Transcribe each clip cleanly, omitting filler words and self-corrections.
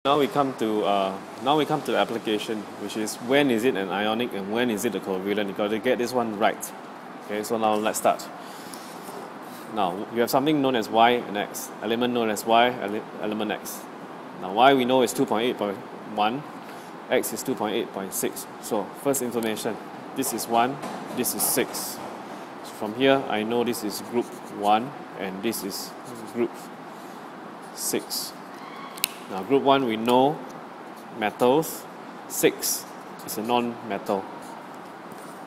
Now we come to the application, which is when is it an ionic and when is it a covalent. You got to get this one right. Okay, so now let's start. Now you have something known as Y and X, element known as Y, element X. Now Y we know is 2.8.1, X is 2.8.6. So first information, this is 1, this is 6. So from here I know this is group 1 and this is group 6. Now group 1 we know metals, 6 is a non-metal.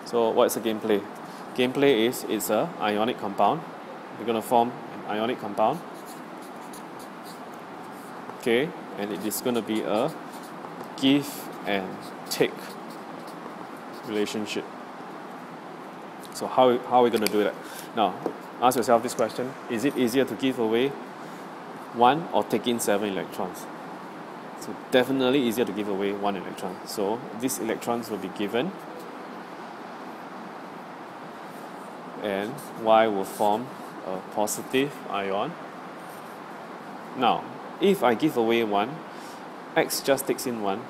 So what's the gameplay? Gameplay is it's an ionic compound. We're going to form an ionic compound. Okay, and it is going to be a give and take relationship. So how are we going to do that? Now ask yourself this question: is it easier to give away 1 or take in 7 electrons? So definitely easier to give away 1 electron. So these electrons will be given and Y will form a positive ion. Now if I give away 1, X just takes in 1,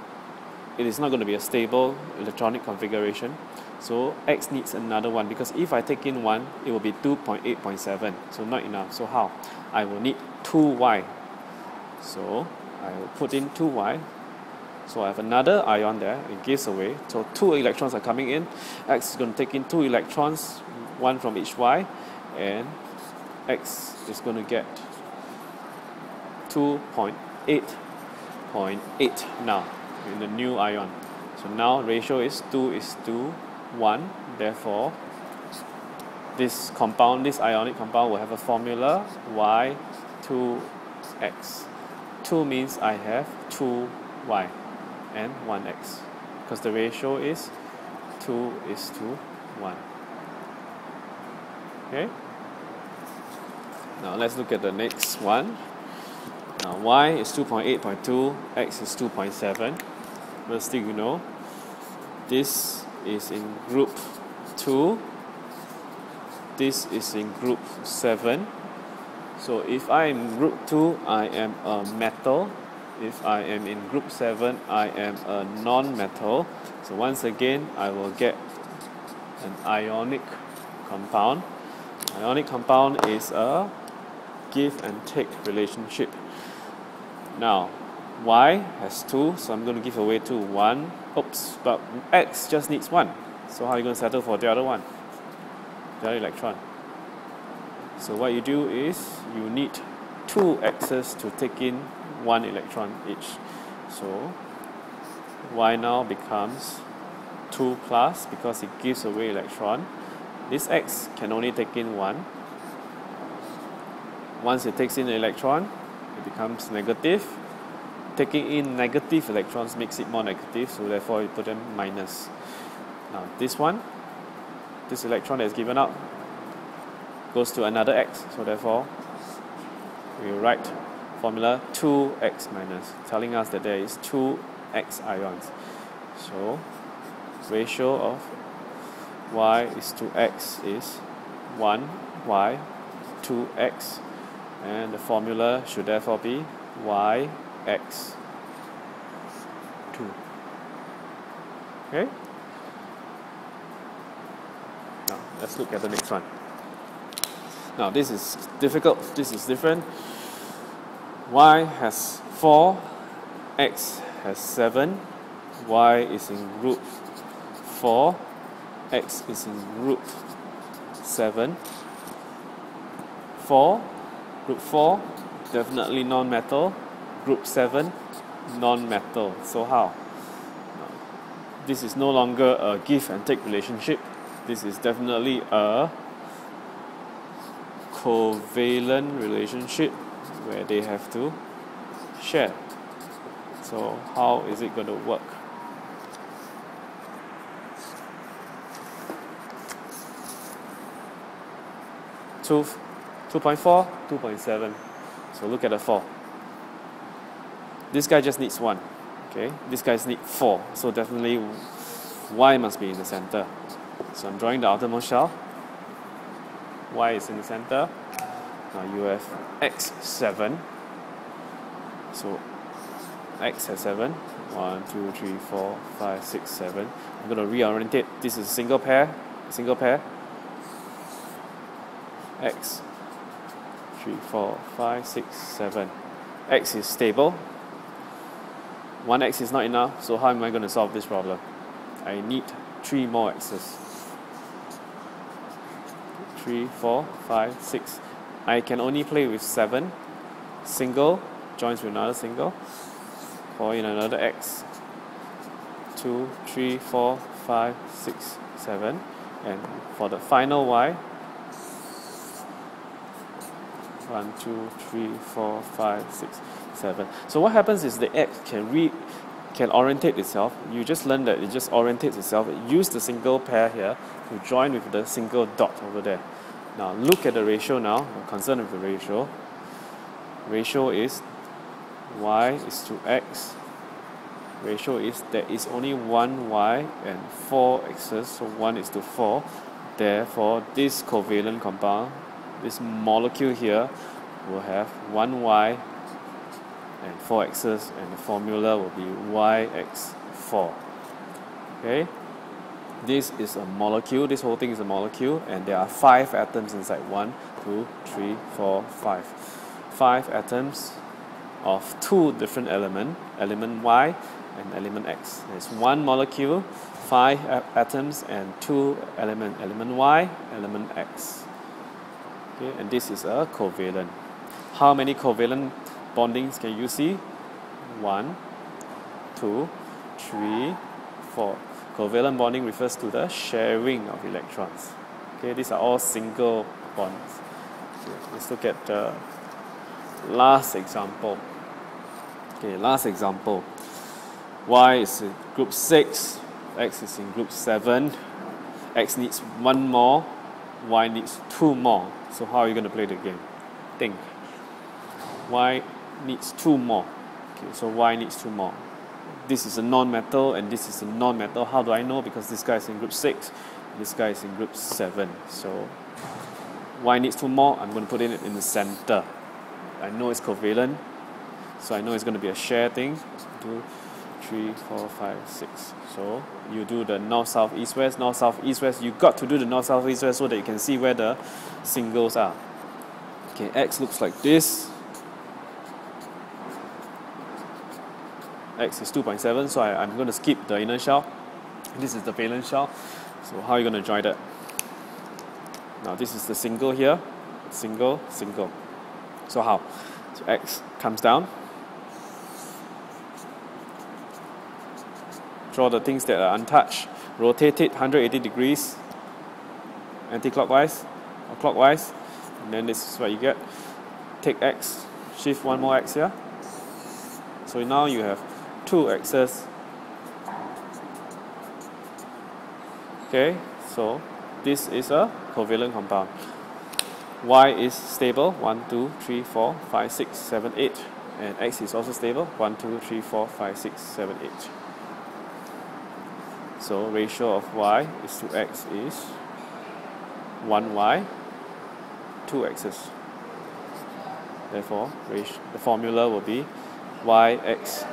it is not going to be a stable electronic configuration. So X needs another 1, because if I take in 1, it will be 2.8.7. So not enough. So how? I will need 2Y. So I will put in 2Y. So I have another ion there. It gives away. So 2 electrons are coming in. X is going to take in 2 electrons, 1 from each Y, and X is going to get 2.8.8 now in the new ion. So now ratio is 2:1. Therefore, this compound, this ionic compound, will have a formula Y2X. 2 means I have 2Y and 1X, because the ratio is 2:1. Okay. Now let's look at the next one. Now Y is 2.8.2, X is 2.7. First thing you know, this is in group 2, this is in group 7. So if I am in group 2, I am a metal. If I am in group 7, I am a non-metal. So once again, I will get an ionic compound. Ionic compound is a give and take relationship. Now Y has 2, so I'm going to give away 2. 1. Oops, but X just needs 1. So how are you going to settle for the other one? The other electron. So what you do is you need 2 X's to take in 1 electron each. So Y now becomes 2 plus, because it gives away electron. This X can only take in 1. Once it takes in an electron, it becomes negative. Taking in negative electrons makes it more negative, so therefore you put them minus. Now this one, this electron that is given out, goes to another X, so therefore we write formula 2X minus, telling us that there is 2 X ions. So ratio of Y is to X is 1Y 2X, and the formula should therefore be YX 2. Okay? Now let's look at the next one. Now this is difficult, this is different. Y has 4, X has 7, Y is in group 4, X is in group 7. 4, group 4, definitely non-metal. Group 7, non-metal. So how? This is no longer a give and take relationship. This is definitely a covalent relationship where they have to share. So how is it going to work? So 2.4, 2.7. So look at the 4. This guy just needs 1. Okay, this guy needs 4. So definitely Y must be in the center. So I'm drawing the outermost shell. Y is in the center. Now you have X7. So x has 7. 1, 2, 3, 4, 5, 6, 7. I'm going to reorientate. This is a single pair. X 3, 4, 5, 6, 7. X is stable. 1x is not enough, so how am I going to solve this problem? I need 3 more x's. 3, 4, 5, 6. I can only play with 7. Single joins with another single. Pour in another x. 2, 3, 4, 5, 6, 7. And for the final y, 1, 2, 3, 4, 5, 6, 7. So what happens is the x can orientate itself. You just learned that it just orientates itself. It uses the single pair here to join with the single dot over there. Now look at the ratio now. I'm concerned with the ratio. Ratio is y is to x. Ratio is there is only one y and 4 x's, so 1 is to 4. Therefore, this covalent compound, this molecule here, will have 1 y and 4 x's, and the formula will be YX4. Okay? This is a molecule, this whole thing is a molecule, and there are 5 atoms inside. 1, 2, 3, 4, 5. 5 atoms of 2 different elements, element Y and element X. There's 1 molecule, 5 atoms, and 2 elements, element Y, element X. Okay, and this is a covalent. How many covalent bondings can you see? 1, 2, 3, 4. Covalent bonding refers to the sharing of electrons. Okay, these are all single bonds. Okay, let's look at the last example. Okay, last example. Y is in group 6, X is in group 7. X needs 1 more, Y needs 2 more. So how are you going to play the game? Think. Y needs 2 more. Okay, so Y needs 2 more. This is a non-metal and this is a non-metal. How do I know? Because this guy is in group 6, this guy is in group 7. So Y needs 2 more. I'm going to put it in the center. I know it's covalent, so I know it's going to be a share thing. 2, 3, 4, 5, 6. So you do the north, south, east, west, north, south, east, west. You got to do the north, south, east, west so that you can see where the singles are. Okay, X looks like this. X is 2.7, so I'm going to skip the inner shell. This is the valence shell. So how are you going to join that? Now this is the single here. Single, single. So how? So X comes down. Draw the things that are untouched. Rotate it 180 degrees. Anti-clockwise or clockwise. And then this is what you get. Take X. Shift 1 more X here. So now you have 2 x's. Okay, so this is a covalent compound. Y is stable, 1, 2, 3, 4, 5, 6, 7, 8. And X is also stable, 1, 2, 3, 4, 5, 6, 7, 8. So ratio of Y is to X is 1Y, 2 x's. Therefore, the formula will be YX2.